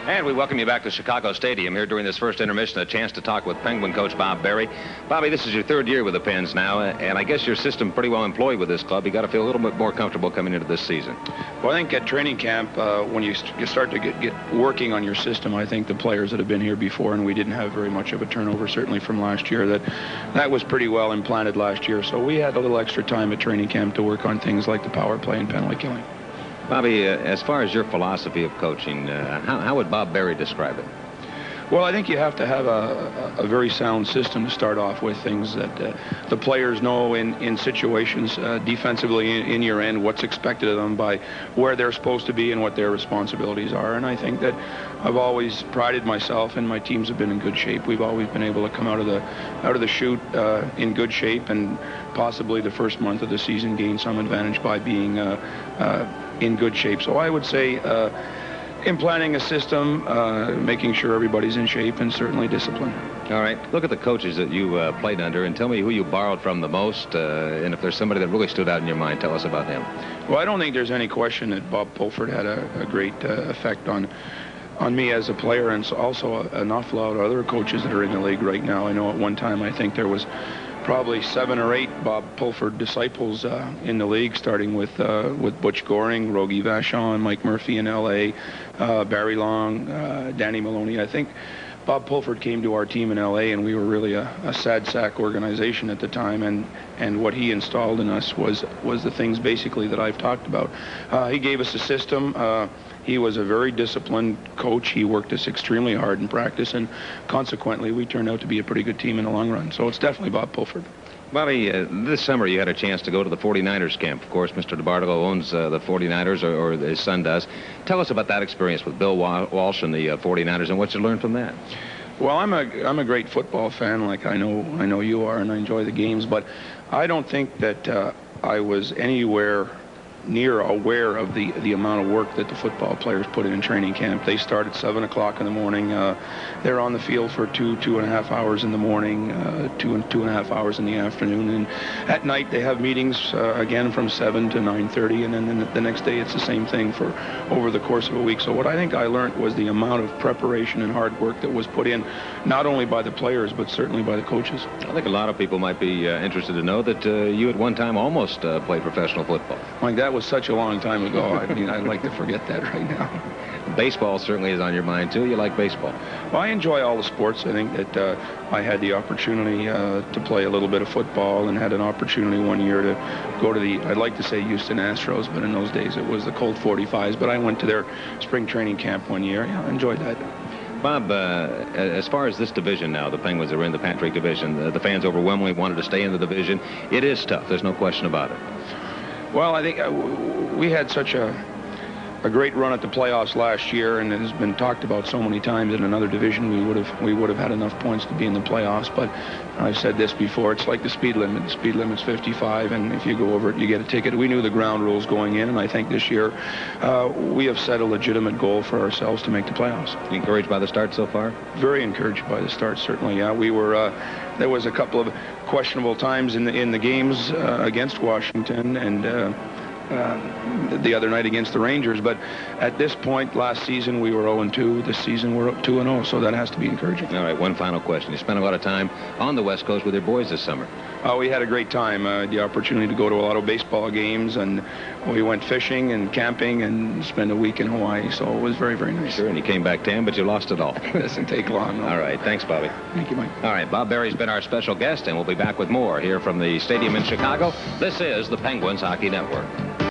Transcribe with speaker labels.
Speaker 1: And we welcome you back to Chicago Stadium here during this first intermission, a chance to talk with Penguin coach Bob Berry. Bobby, this is your third year with the Pens now, and I guess your system pretty well employed with this club. You got to feel a little bit more comfortable coming into this season.
Speaker 2: Well, I think at training camp, when you start to get working on your system, I think the players that have been here before, and we didn't have very much of a turnover, certainly from last year, that was pretty well implanted last year. So we had a little extra time at training camp to work on things like the power play and penalty killing.
Speaker 1: Bobby, as far as your philosophy of coaching, how would Bob Berry describe it?
Speaker 2: Well, I think you have to have a very sound system to start off with, things that the players know in situations defensively in your end, what's expected of them by where they're supposed to be and what their responsibilities are. And I think that I've always prided myself, and my teams have been in good shape. We've always been able to come out of the chute in good shape, and possibly the first month of the season gain some advantage by being in good shape. So I would say implanting a system, making sure everybody's in shape, and certainly discipline.
Speaker 1: All right. Look at the coaches that you played under, and tell me who you borrowed from the most, and if there's somebody that really stood out in your mind, tell us about him.
Speaker 2: Well, I don't think there's any question that Bob Pulford had a great effect on me as a player, and also an awful lot of other coaches that are in the league right now. I know at one time I think there was probably 7 or 8 Bob Pulford disciples in the league, starting with Butch Goring, Rogie Vachon, Mike Murphy in L.A., Barry Long, Danny Maloney. I think Bob Pulford came to our team in L.A., and we were really a sad sack organization at the time, and what he installed in us was the things basically that I've talked about. He gave us a system. He was a very disciplined coach. He worked us extremely hard in practice, and consequently, we turned out to be a pretty good team in the long run. So it's definitely Bob Pulford.
Speaker 1: Bobby, this summer you had a chance to go to the 49ers camp. Of course, Mr. DeBartolo owns the 49ers, or his son does. Tell us about that experience with Bill Walsh and the 49ers, and what you learned from that.
Speaker 2: Well, I'm a great football fan, like I know you are, and I enjoy the games, but I don't think that I was anywhere near aware of the amount of work that the football players put in training camp. They start at 7 o'clock in the morning. They're on the field for 2.5 hours in the morning, 2.5 hours in the afternoon, and at night they have meetings again from 7 to 9:30, and then the next day it's the same thing for over the course of a week. So what I think I learned was the amount of preparation and hard work that was put in, not only by the players but certainly by the coaches.
Speaker 1: I think a lot of people might be interested to know that you at one time almost played professional football.
Speaker 2: Like, that was such a long time ago. I mean, I'd like to forget that right now.
Speaker 1: Baseball certainly is on your mind, too. You like baseball?
Speaker 2: Well, I enjoy all the sports. I think that I had the opportunity to play a little bit of football, and had an opportunity one year to go to I'd like to say Houston Astros, but in those days it was the Colt 45s. But I went to their spring training camp one year. Yeah, I enjoyed that.
Speaker 1: Bob, as far as this division now, the Penguins are in the Patrick division. The fans overwhelmingly wanted to stay in the division. It is tough. There's no question about it.
Speaker 2: Well, I think we had such a great run at the playoffs last year, and it has been talked about so many times. In another division, we would have had enough points to be in the playoffs. But I've said this before: it's like the speed limit. The speed limit's 55, and if you go over it, you get a ticket. We knew the ground rules going in, and I think this year we have set a legitimate goal for ourselves to make the playoffs.
Speaker 1: Encouraged by the start so far?
Speaker 2: Very encouraged by the start, certainly. Yeah, we were. There was a couple of questionable times in the games against Washington, and the other night against the Rangers, but at this point last season we were 0-2. This season we're up 2-0, so that has to be encouraging.
Speaker 1: All right, one final question. You spent a lot of time on the West Coast with your boys this summer.
Speaker 2: We had a great time. The opportunity to go to a lot of baseball games, and we went fishing and camping and spent a week in Hawaii, so it was very, very nice.
Speaker 1: Sure, and you came back 10, but you lost it all.
Speaker 2: It doesn't take long. No.
Speaker 1: All right, thanks, Bobby.
Speaker 2: Thank you, Mike.
Speaker 1: All right, Bob Berry's been our special guest, and we'll be back with more here from the stadium in Chicago. This is the Penguins Hockey Network.